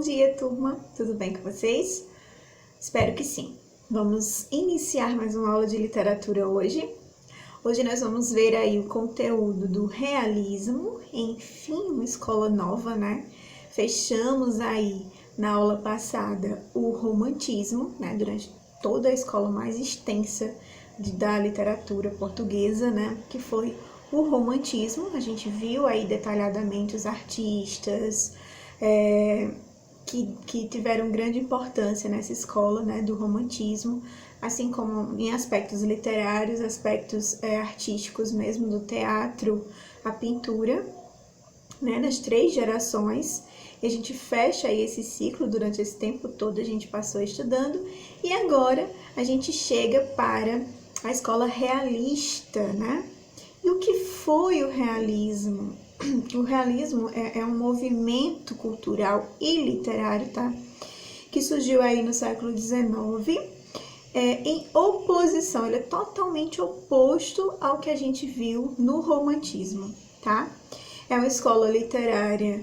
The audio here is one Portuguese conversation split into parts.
dia, turma! Tudo bem com vocês? Espero que sim. Vamos iniciar mais uma aula de literatura hoje. Hoje nós vamos ver aí o conteúdo do realismo, enfim, uma escola nova, né? Fechamos aí na aula passada o romantismo, né? Durante toda a escola mais extensa da literatura portuguesa, né? Que foi o romantismo. A gente viu aí detalhadamente os artistas que tiveram grande importância nessa escola, né, do romantismo, assim como em aspectos literários, aspectos artísticos mesmo, do teatro, a pintura, né, nas 3 gerações. E a gente fecha aí esse ciclo durante esse tempo todo, a gente passou estudando, e agora a gente chega para a escola realista, né? E o que foi o realismo? O realismo é um movimento cultural e literário, tá? Que surgiu aí no século XIX, em oposição, ele é totalmente oposto ao que a gente viu no romantismo, tá? É uma escola literária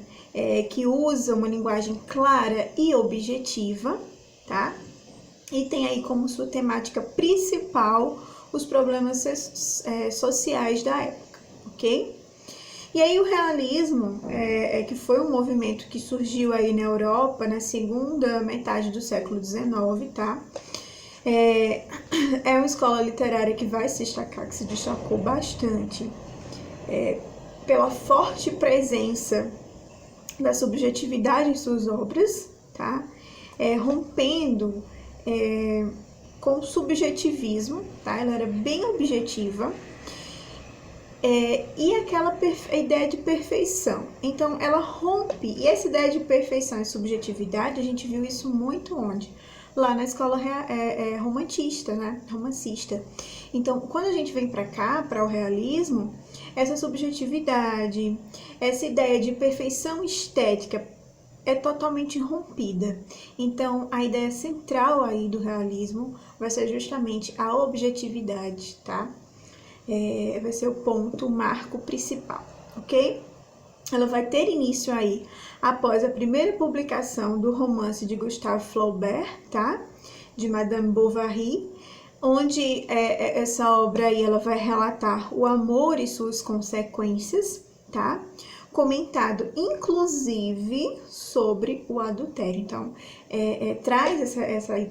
que usa uma linguagem clara e objetiva, tá? E tem aí como sua temática principal os problemas sociais da época, ok? E aí o realismo, que foi um movimento que surgiu aí na Europa na segunda metade do século XIX, tá? É uma escola literária que vai se destacar, que se destacou bastante pela forte presença da subjetividade em suas obras, tá? Rompendo com o subjetivismo, tá? Ela era bem objetiva. E aquela ideia de perfeição. Então, ela rompe, e essa ideia de perfeição e subjetividade, a gente viu isso muito onde? Lá na escola romantista, né? Romancista. Então, quando a gente vem para cá, para o realismo, essa subjetividade, essa ideia de perfeição estética é totalmente rompida. Então, a ideia central aí do realismo vai ser justamente a objetividade, tá? Vai ser o ponto, o marco principal, ok? Ela vai ter início aí após a primeira publicação do romance de Gustave Flaubert, tá? De Madame Bovary, onde essa obra aí ela vai relatar o amor e suas consequências, tá? Comentado inclusive sobre o adultério. Então, traz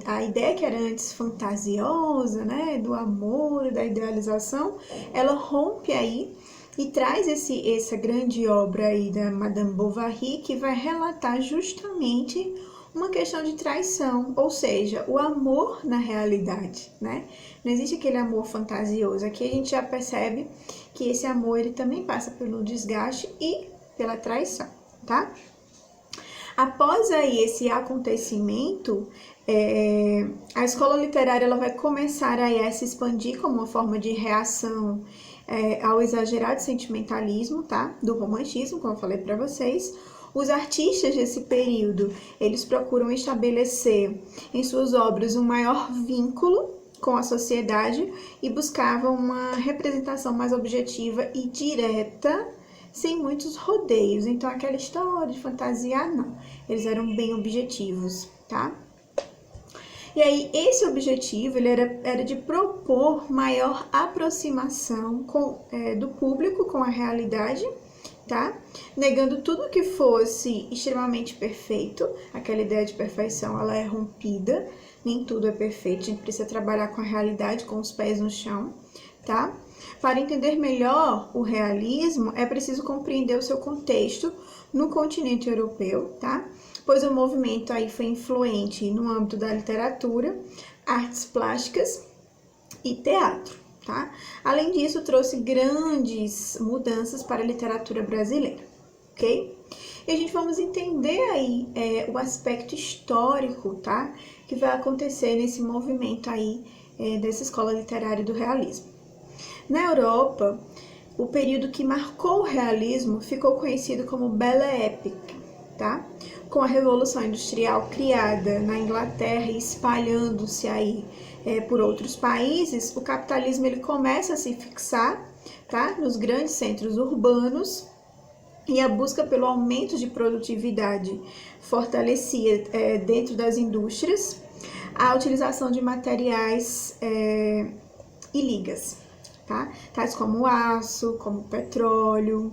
a ideia que era antes fantasiosa, né, do amor, da idealização, ela rompe aí e traz essa grande obra aí da Madame Bovary, que vai relatar justamente uma questão de traição, ou seja, o amor na realidade, né? Não existe aquele amor fantasioso. Aqui a gente já percebe que esse amor ele também passa pelo desgaste e pela traição, tá? Após aí esse acontecimento, a escola literária ela vai começar aí a se expandir como uma forma de reação ao exagerado sentimentalismo, tá? Do romantismo, como eu falei para vocês. Os artistas desse período, eles procuram estabelecer em suas obras um maior vínculo com a sociedade e buscavam uma representação mais objetiva e direta, sem muitos rodeios. Então, aquela história de fantasiar, não. Eles eram bem objetivos, tá? E aí, esse objetivo, ele era de propor maior aproximação do público com a realidade, tá? Negando tudo que fosse extremamente perfeito. Aquela ideia de perfeição, ela é rompida. Nem tudo é perfeito. A gente precisa trabalhar com a realidade, com os pés no chão, tá? Para entender melhor o realismo, é preciso compreender o seu contexto no continente europeu, tá? Pois o movimento aí foi influente no âmbito da literatura, artes plásticas e teatro, tá? Além disso, trouxe grandes mudanças para a literatura brasileira, ok? E a gente vamos entender aí o aspecto histórico, tá? Que vai acontecer nesse movimento aí dessa escola literária do realismo. Na Europa, o período que marcou o realismo ficou conhecido como Belle Époque, tá? Com a Revolução Industrial criada na Inglaterra e espalhando-se aí por outros países, o capitalismo ele começa a se fixar, tá? Nos grandes centros urbanos e a busca pelo aumento de produtividade fortalecia dentro das indústrias a utilização de materiais e ligas, tá? Tais como o aço, como o petróleo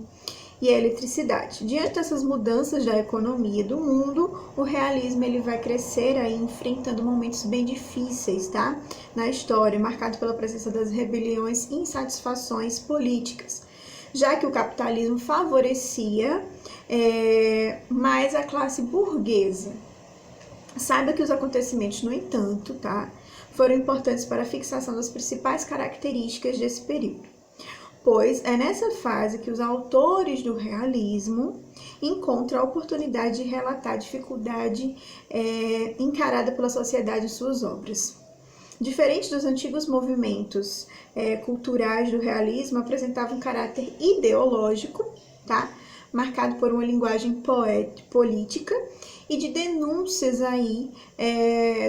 e a eletricidade. Diante dessas mudanças da economia do mundo, o realismo ele vai crescer aí enfrentando momentos bem difíceis, tá? Na história, marcado pela presença das rebeliões e insatisfações políticas, já que o capitalismo favorecia mais a classe burguesa. Saiba que os acontecimentos, no entanto, tá, foram importantes para a fixação das principais características desse período, pois é nessa fase que os autores do realismo encontram a oportunidade de relatar a dificuldade encarada pela sociedade em suas obras. Diferente dos antigos movimentos culturais do realismo, apresentava um caráter ideológico, tá? Marcado por uma linguagem política e de denúncias aí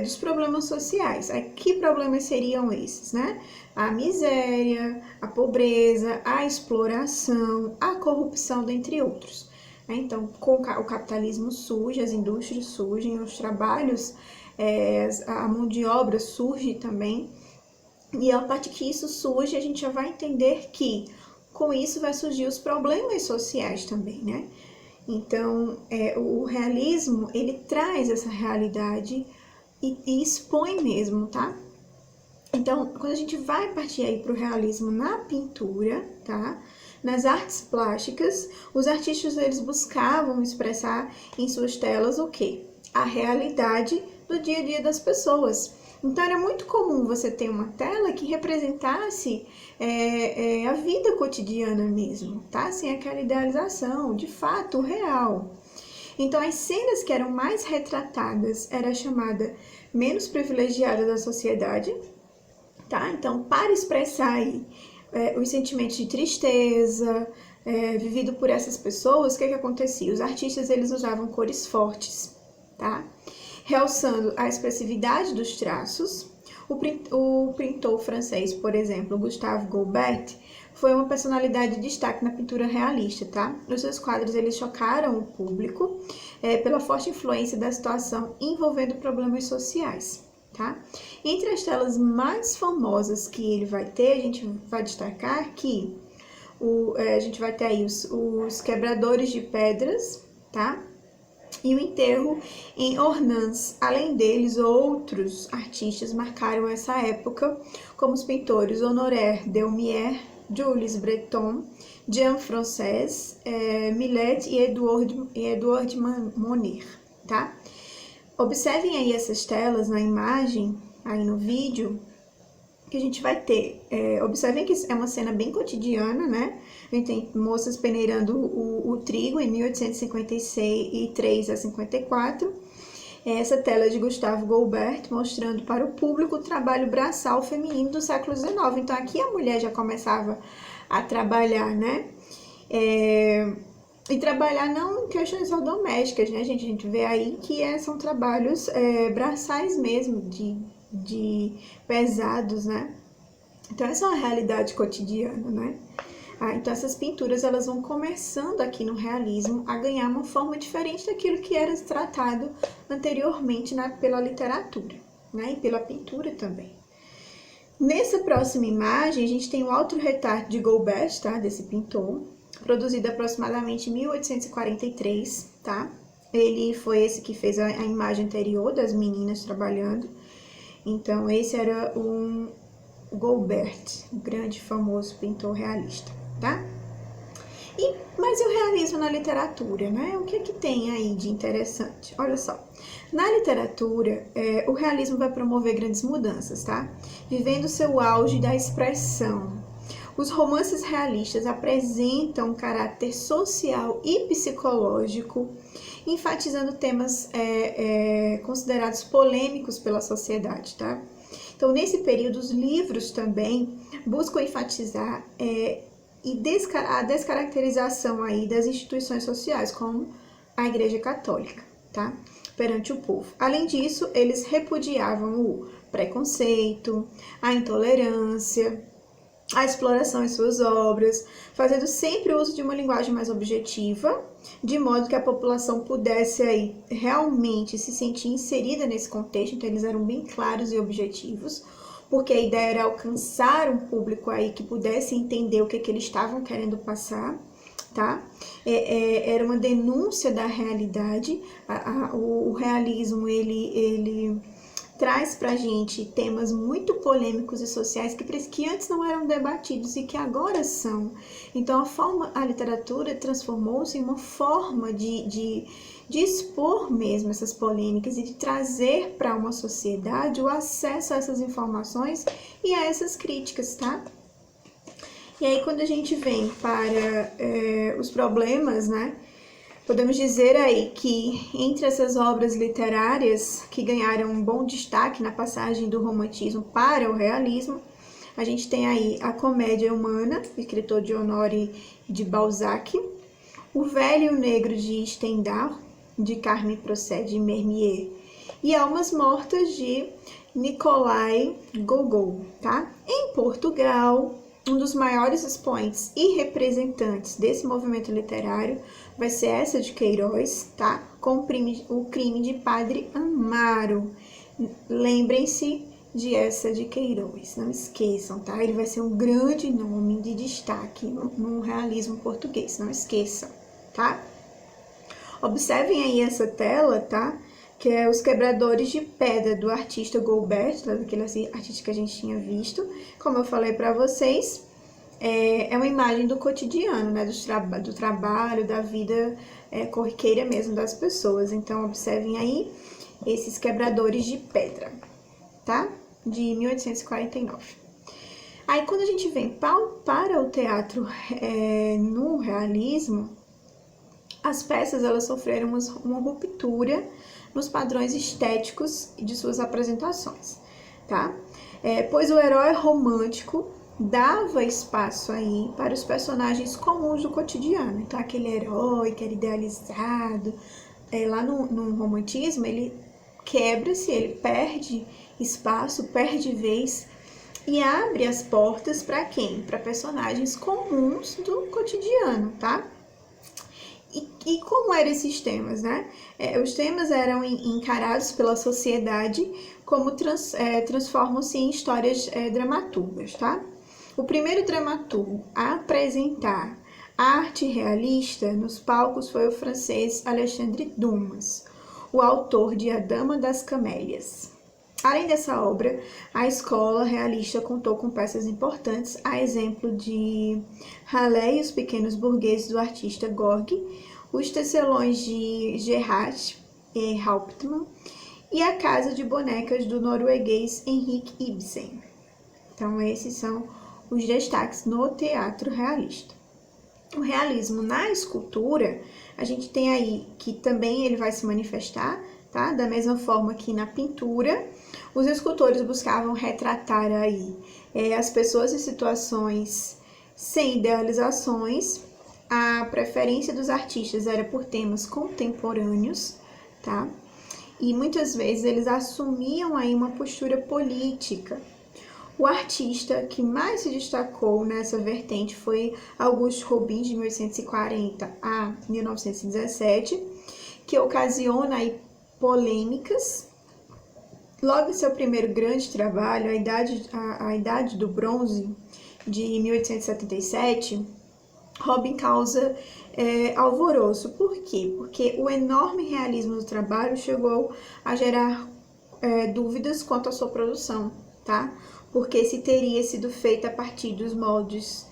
dos problemas sociais. Que problemas seriam esses, né? A miséria, a pobreza, a exploração, a corrupção, dentre outros. Então, com o capitalismo surge, as indústrias surgem, os trabalhos, a mão de obra surge também, e a partir que isso surge, a gente já vai entender que com isso vai surgir os problemas sociais também, né? Então, o realismo, ele traz essa realidade e expõe mesmo, tá? Então, quando a gente vai partir aí para o realismo na pintura, tá? Nas artes plásticas, os artistas eles buscavam expressar em suas telas o quê? A realidade do dia a dia das pessoas. Então, era muito comum você ter uma tela que representasse a vida cotidiana mesmo, tá? Sem aquela idealização, de fato, real. Então, as cenas que eram mais retratadas era a chamada menos privilegiada da sociedade, tá? Então, para expressar aí os sentimentos de tristeza vivido por essas pessoas, o que acontecia? Os artistas eles usavam cores fortes, tá? Realçando a expressividade dos traços. O pintor francês, por exemplo, Gustave Courbet, foi uma personalidade de destaque na pintura realista, tá? Os seus quadros eles chocaram o público pela forte influência da situação envolvendo problemas sociais, tá? Entre as telas mais famosas que ele vai ter, a gente vai destacar que a gente vai ter aí os quebradores de pedras, tá? E o enterro em Ornans. Além deles, outros artistas marcaram essa época, como os pintores Honoré Daumier, Jules Breton, Jean François, Millet e Edouard Monet, tá? Observem aí essas telas na imagem, aí no vídeo, que a gente vai ter. Observem que é uma cena bem cotidiana, né? A gente tem moças peneirando o trigo em 1853 a 54. Essa tela é de Gustave Courbet, mostrando para o público o trabalho braçal feminino do século XIX. Então, aqui a mulher já começava a trabalhar, né? E trabalhar não em questões só domésticas, né, gente? A gente vê aí que são trabalhos braçais mesmo, de pesados, né? Então, essa é uma realidade cotidiana, né? Então, essas pinturas, elas vão começando aqui no realismo a ganhar uma forma diferente daquilo que era tratado anteriormente pela literatura, né? E pela pintura também. Nessa próxima imagem, a gente tem o autorretrato de Courbet, tá? Desse pintor, produzido aproximadamente em 1843, tá? Ele foi esse que fez a imagem anterior das meninas trabalhando. Então, esse era o Courbet, o grande famoso pintor realista, tá? Mas e o realismo na literatura, né? O que tem aí de interessante? Olha só, na literatura, o realismo vai promover grandes mudanças, tá? Vivendo seu auge da expressão. Os romances realistas apresentam um caráter social e psicológico, enfatizando temas considerados polêmicos pela sociedade, tá? Então, nesse período, os livros também buscam enfatizar a descaracterização aí das instituições sociais, como a Igreja Católica, tá? Perante o povo. Além disso, eles repudiavam o preconceito, a intolerância, a exploração em suas obras, fazendo sempre uso de uma linguagem mais objetiva, de modo que a população pudesse aí realmente se sentir inserida nesse contexto. Então eles eram bem claros e objetivos, porque a ideia era alcançar um público aí que pudesse entender o que eles estavam querendo passar, tá? Era uma denúncia da realidade. O realismo, ele traz pra gente temas muito polêmicos e sociais que antes não eram debatidos e que agora são. Então a literatura transformou-se em uma forma de expor mesmo essas polêmicas e de trazer para uma sociedade o acesso a essas informações e a essas críticas, tá? E aí quando a gente vem para os problemas, né? Podemos dizer aí que entre essas obras literárias que ganharam um bom destaque na passagem do romantismo para o realismo, a gente tem aí a Comédia Humana, escritor de Honoré de Balzac, O Velho e o Negro de Stendhal, de Carme Procé de Mermier, e Almas Mortas de Nicolai Gogol, tá? Em Portugal, um dos maiores expoentes e representantes desse movimento literário vai ser Eça de Queiroz, tá? Com o Crime de Padre Amaro. Lembrem-se de Eça de Queiroz, não esqueçam, tá? Ele vai ser um grande nome de destaque no realismo português, não esqueçam, tá? Observem aí essa tela, tá? Que é Os Quebradores de Pedra, do artista Goulbert, daquele artista que a gente tinha visto. Como eu falei para vocês, é uma imagem do cotidiano, né? Do trabalho, da vida corriqueira mesmo das pessoas. Então, observem aí esses quebradores de pedra, tá? De 1849. Aí, quando a gente vem para o teatro no realismo, as peças elas sofreram uma ruptura nos padrões estéticos de suas apresentações, tá? Pois o herói romântico dava espaço aí para os personagens comuns do cotidiano. Então, aquele herói que era idealizado, lá no romantismo, ele quebra-se, ele perde espaço, perde vez e abre as portas para quem? Para personagens comuns do cotidiano, tá? E como eram esses temas, né? Os temas eram encarados pela sociedade como transformam-se em histórias dramaturgas, tá? O primeiro dramaturgo a apresentar a arte realista nos palcos foi o francês Alexandre Dumas, o autor de A Dama das Camélias. Além dessa obra, a escola realista contou com peças importantes, a exemplo de Raleigh e os Pequenos Burgueses, do artista Gorky, Os Tecelões de Gerard Hauptmann e A Casa de Bonecas, do norueguês Henrik Ibsen. Então, esses são os destaques no teatro realista. O realismo na escultura, a gente tem aí que também ele vai se manifestar, tá? Da mesma forma que na pintura, os escultores buscavam retratar aí as pessoas em situações sem idealizações. A preferência dos artistas era por temas contemporâneos, tá? E muitas vezes eles assumiam aí uma postura política. O artista que mais se destacou nessa vertente foi Auguste Rodin, de 1840 a 1917, que ocasiona aí polêmicas. Logo em seu primeiro grande trabalho, A Idade do Bronze, de 1877, Rodin causa alvoroço. Por quê? Porque o enorme realismo do trabalho chegou a gerar dúvidas quanto à sua produção, tá? Porque se teria sido feita a partir dos moldes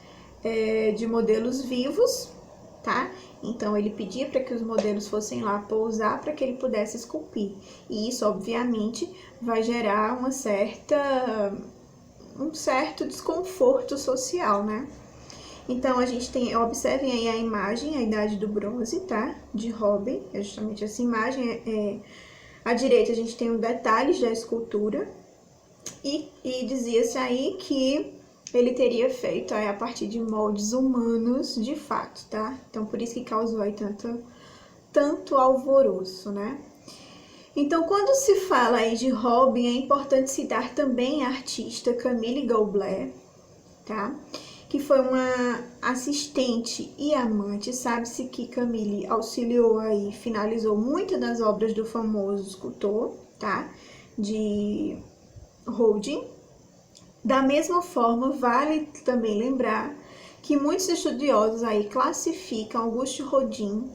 de modelos vivos, tá? Então ele pedia para que os modelos fossem lá pousar para que ele pudesse esculpir. E isso, obviamente, vai gerar um certo desconforto social, né? Então a gente tem, observem aí a imagem, A Idade do Bronze, tá? De Rodin, é justamente essa imagem. À direita a gente tem os detalhes da escultura. E dizia-se aí que ele teria feito a partir de moldes humanos de fato, tá? Então, por isso que causou aí tanto alvoroço, né? Então, quando se fala aí de Rodin, é importante citar também a artista Camille Goblet, tá? Que foi uma assistente e amante. Sabe-se que Camille auxiliou aí, finalizou muitas das obras do famoso escultor, tá? De Rodin. Da mesma forma, vale também lembrar que muitos estudiosos aí classificam Auguste Rodin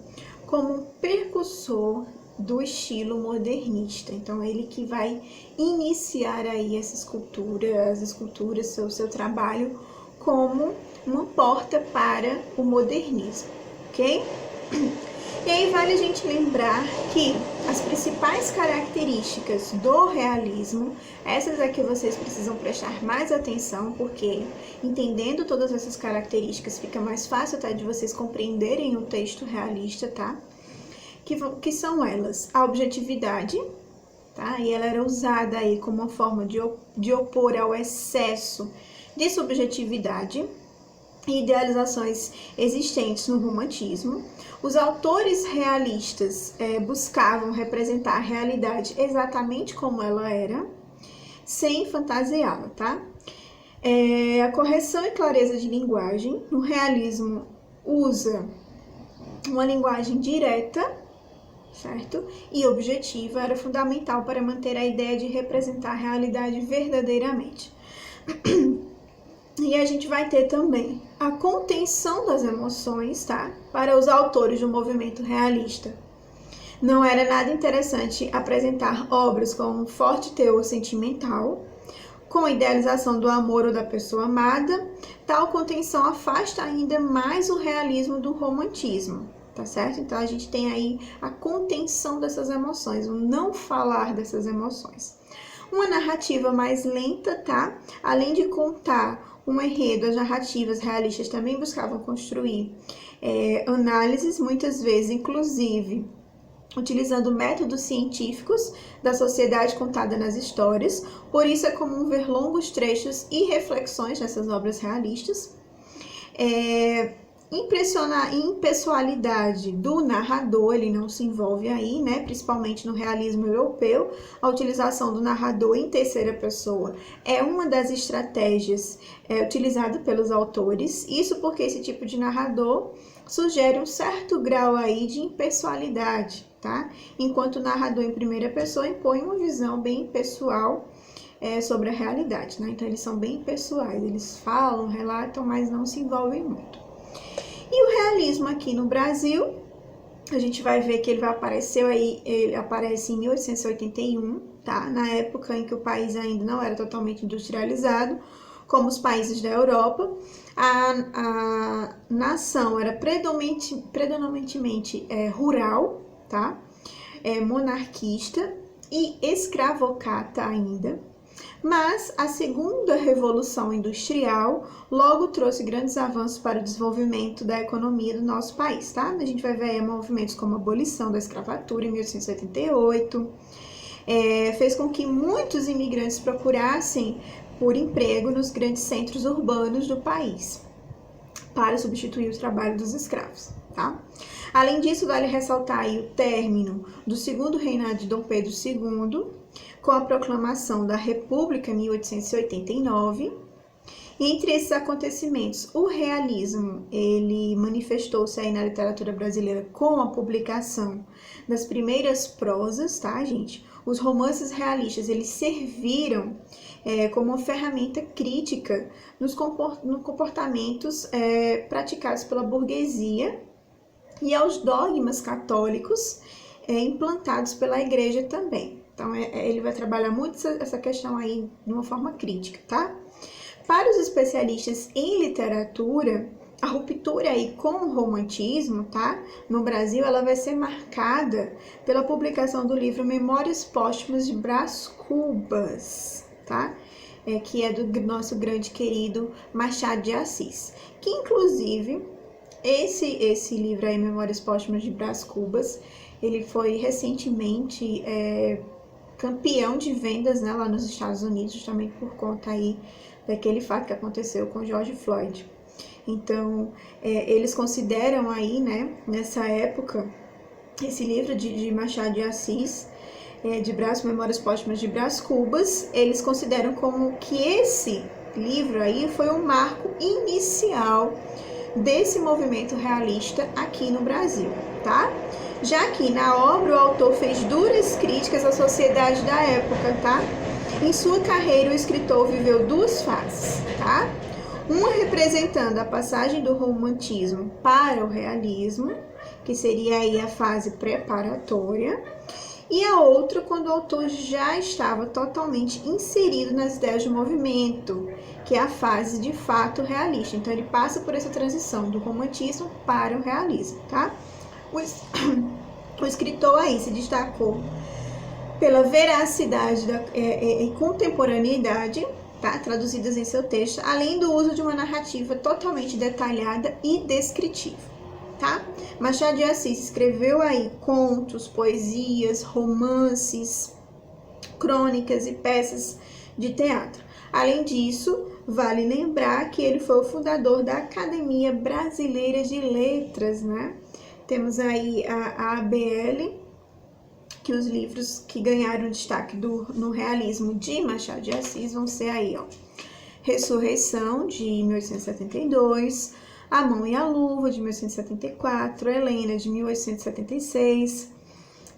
como um precursor do estilo modernista. Então, ele que vai iniciar aí essa escultura, as esculturas, o seu trabalho como uma porta para o modernismo, ok? E aí vale a gente lembrar que as principais características do realismo, essas é que vocês precisam prestar mais atenção, porque entendendo todas essas características fica mais fácil até de vocês compreenderem o texto realista, tá? Que são elas: a objetividade, tá? E ela era usada aí como uma forma de opor ao excesso de subjetividade e idealizações existentes no romantismo. Os autores realistas buscavam representar a realidade exatamente como ela era, sem fantasiá-la, tá? A correção e clareza de linguagem. O realismo usa uma linguagem direta, certo? E objetiva, era fundamental para manter a ideia de representar a realidade verdadeiramente. E a gente vai ter também a contenção das emoções, tá? Para os autores do movimento realista. Não era nada interessante apresentar obras com um forte teor sentimental, com a idealização do amor ou da pessoa amada. Tal contenção afasta ainda mais o realismo do romantismo, tá certo? Então a gente tem aí a contenção dessas emoções, o não falar dessas emoções. Uma narrativa mais lenta, tá? Além de contar um enredo, as narrativas realistas também buscavam construir análises, muitas vezes, inclusive, utilizando métodos científicos da sociedade contada nas histórias. Por isso é comum ver longos trechos e reflexões nessas obras realistas. Impessoalidade do narrador, ele não se envolve aí, né? Principalmente no realismo europeu, a utilização do narrador em terceira pessoa é uma das estratégias utilizada pelos autores. Isso porque esse tipo de narrador sugere um certo grau aí de impessoalidade, tá? Enquanto o narrador em primeira pessoa impõe uma visão bem pessoal sobre a realidade, né? Então eles são bem pessoais, eles falam, relatam, mas não se envolvem muito. E o realismo aqui no Brasil, a gente vai ver que ele aparece em 1881, tá? Na época em que o país ainda não era totalmente industrializado, como os países da Europa. A nação era predominantemente rural, tá? Monarquista e escravocrata ainda. Mas a segunda revolução industrial logo trouxe grandes avanços para o desenvolvimento da economia do nosso país, tá? A gente vai ver movimentos como a abolição da escravatura em 1888, fez com que muitos imigrantes procurassem por emprego nos grandes centros urbanos do país, para substituir o trabalho dos escravos, tá? Além disso, vale ressaltar aí o término do segundo reinado de Dom Pedro II, com a proclamação da República em 1889. E entre esses acontecimentos, o realismo, ele manifestou-se aí na literatura brasileira com a publicação das primeiras prosas, tá, gente? Os romances realistas, eles serviram como uma ferramenta crítica nos comportamentos praticados pela burguesia e aos dogmas católicos implantados pela igreja também. Então, ele vai trabalhar muito essa questão aí de uma forma crítica, tá? Para os especialistas em literatura, a ruptura aí com o romantismo, tá? No Brasil, ela vai ser marcada pela publicação do livro Memórias Póstumas de Brás Cubas, tá? Que é do nosso grande querido Machado de Assis. Que, inclusive, esse livro aí, Memórias Póstumas de Brás Cubas, ele foi recentemente campeão de vendas, né, lá nos Estados Unidos, justamente por conta aí daquele fato que aconteceu com George Floyd. Então, eles consideram aí, né, nessa época, esse livro de Machado de Assis, Memórias Póstumas de Brás Cubas, eles consideram como que esse livro aí foi um marco inicial desse movimento realista aqui no Brasil, tá? Já que na obra o autor fez duras críticas à sociedade da época, tá? Em sua carreira, o escritor viveu duas fases, tá? Uma representando a passagem do romantismo para o realismo, que seria aí a fase preparatória, e a outra quando o autor já estava totalmente inserido nas ideias do movimento, que é a fase de fato realista. Então ele passa por essa transição do romantismo para o realismo, tá? O escritor aí se destacou pela veracidade e contemporaneidade, tá? Traduzidas em seu texto, além do uso de uma narrativa totalmente detalhada e descritiva. Tá? Machado de Assis escreveu aí contos, poesias, romances, crônicas e peças de teatro. Além disso, vale lembrar que ele foi o fundador da Academia Brasileira de Letras, né? Temos aí a ABL, que os livros que ganharam destaque no realismo de Machado de Assis vão ser aí, ó, Ressurreição, de 1872, A Mão e a Luva, de 1874, Helena, de 1876,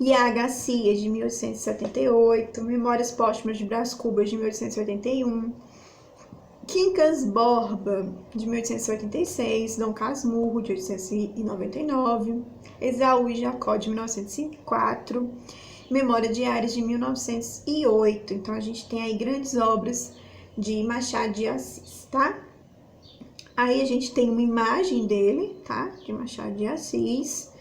Iaga Cia, de 1878, Memórias Póstumas de Brás Cubas, de 1881, Quincas Borba, de 1886, Dom Casmurro, de 1899, Esaú e Jacó, de 1904, Memória de Ares, de 1908. Então, a gente tem aí grandes obras de Machado de Assis, tá? Aí a gente tem uma imagem dele, tá? De Machado de Assis,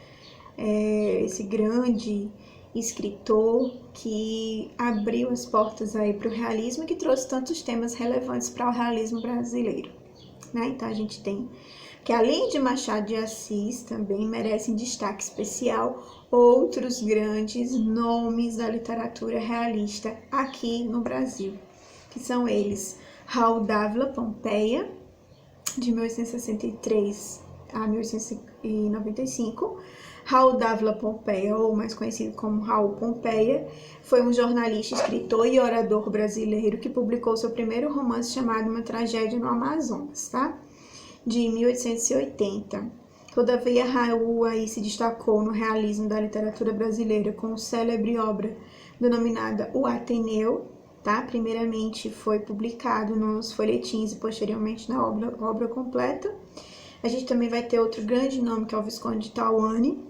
esse grande escritor que abriu as portas aí para o realismo e que trouxe tantos temas relevantes para o realismo brasileiro, né? Então a gente tem que, além de Machado de Assis, também merecem destaque especial outros grandes nomes da literatura realista aqui no Brasil, que são eles Raul Dávila Pompeia, de 1863 a 1895. Raul Dávila Pompeia, ou mais conhecido como Raul Pompeia, foi um jornalista, escritor e orador brasileiro que publicou seu primeiro romance chamado Uma Tragédia no Amazonas, tá? De 1880. Todavia, Raul aí se destacou no realismo da literatura brasileira com a célebre obra denominada O Ateneu, tá? Primeiramente foi publicado nos folhetins e posteriormente na obra completa. A gente também vai ter outro grande nome, que é o Visconde de Tauane,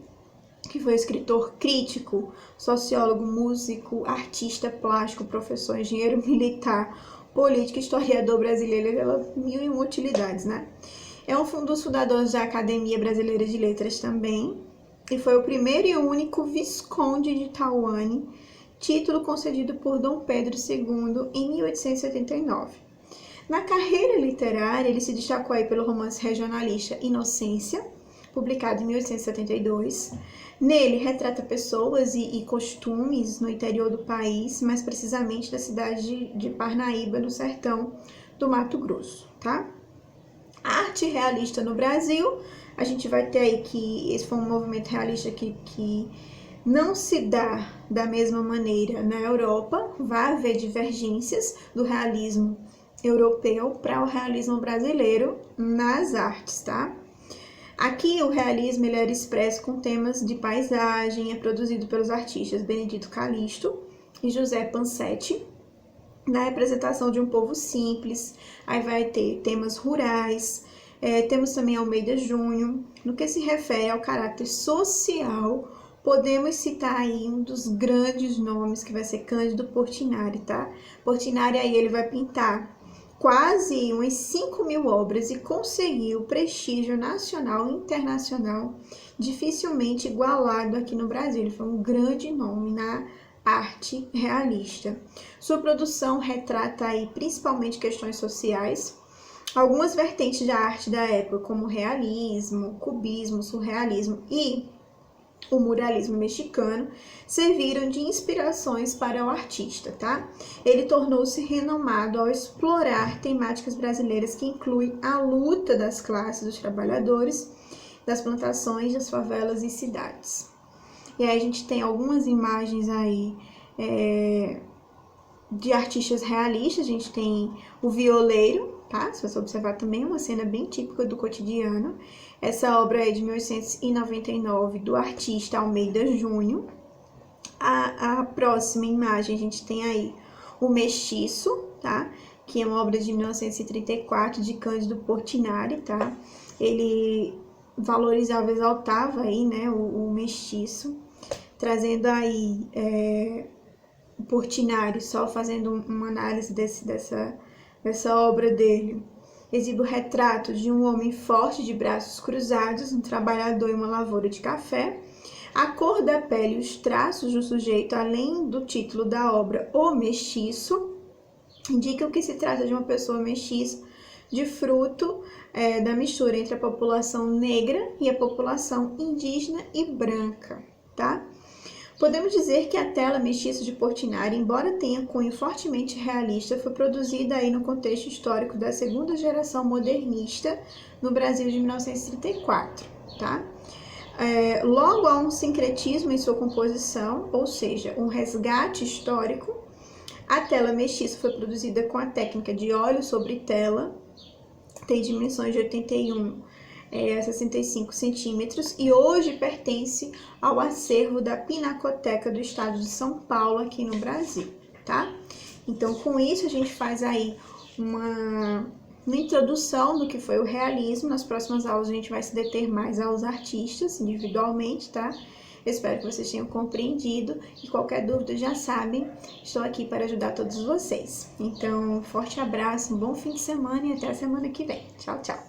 que foi escritor crítico, sociólogo, músico, artista plástico, professor, engenheiro militar, político, historiador brasileiro, ele mil e uma utilidades, né? É um dos fundadores da Academia Brasileira de Letras também, e foi o primeiro e único Visconde de Tauane, título concedido por Dom Pedro II em 1879. Na carreira literária, ele se destacou aí pelo romance regionalista Inocência, publicado em 1872. Nele, retrata pessoas e costumes no interior do país, mais precisamente da cidade de Parnaíba, no sertão do Mato Grosso, tá? A arte realista no Brasil, a gente vai ter aí que esse foi um movimento realista que não se dá da mesma maneira na Europa, vai haver divergências do realismo europeu para o realismo brasileiro nas artes, tá? Aqui o realismo ele era expresso com temas de paisagem, é produzido pelos artistas Benedito Calixto e José Pansetti, na representação de um povo simples. Aí vai ter temas rurais, temos também Almeida Júnior. No que se refere ao caráter social, podemos citar aí um dos grandes nomes, que vai ser Cândido Portinari, tá? Portinari aí ele vai pintar quase umas 5.000 obras e conseguiu prestígio nacional e internacional dificilmente igualado aqui no Brasil. Ele foi um grande nome na arte realista. Sua produção retrata aí principalmente questões sociais. Algumas vertentes da arte da época, como o realismo, cubismo, surrealismo e o muralismo mexicano, serviram de inspirações para o artista, tá? Ele tornou-se renomado ao explorar temáticas brasileiras que incluem a luta das classes dos trabalhadores, das plantações, das favelas e cidades. E aí a gente tem algumas imagens aí de artistas realistas. A gente tem o Violeiro, tá? Se você observar também é uma cena bem típica do cotidiano. Essa obra é de 1899, do artista Almeida Júnior. A próxima imagem, a gente tem aí o Mestiço, tá? Que é uma obra de 1934, de Cândido Portinari, tá? Ele valorizava, exaltava aí, né, o mestiço, trazendo aí o Portinari, só fazendo uma análise dessa obra dele. Exibe o retrato de um homem forte de braços cruzados, um trabalhador em uma lavoura de café. A cor da pele e os traços do sujeito, além do título da obra, O Mestiço, indicam que se trata de uma pessoa mestiça, de fruto da mistura entre a população negra e a população indígena e branca, tá? Podemos dizer que a tela Mestiço de Portinari, embora tenha cunho fortemente realista, foi produzida aí no contexto histórico da segunda geração modernista no Brasil de 1934, tá? Logo há um sincretismo em sua composição, ou seja, um resgate histórico. A tela Mestiço foi produzida com a técnica de óleo sobre tela, tem dimensões de 81 a 65 centímetros e hoje pertence ao acervo da Pinacoteca do Estado de São Paulo, aqui no Brasil, tá? Então, com isso, a gente faz aí uma introdução do que foi o realismo. Nas próximas aulas, a gente vai se deter mais aos artistas individualmente, tá? Eu espero que vocês tenham compreendido e qualquer dúvida já sabem, estou aqui para ajudar todos vocês. Então, um forte abraço, um bom fim de semana e até a semana que vem. Tchau, tchau!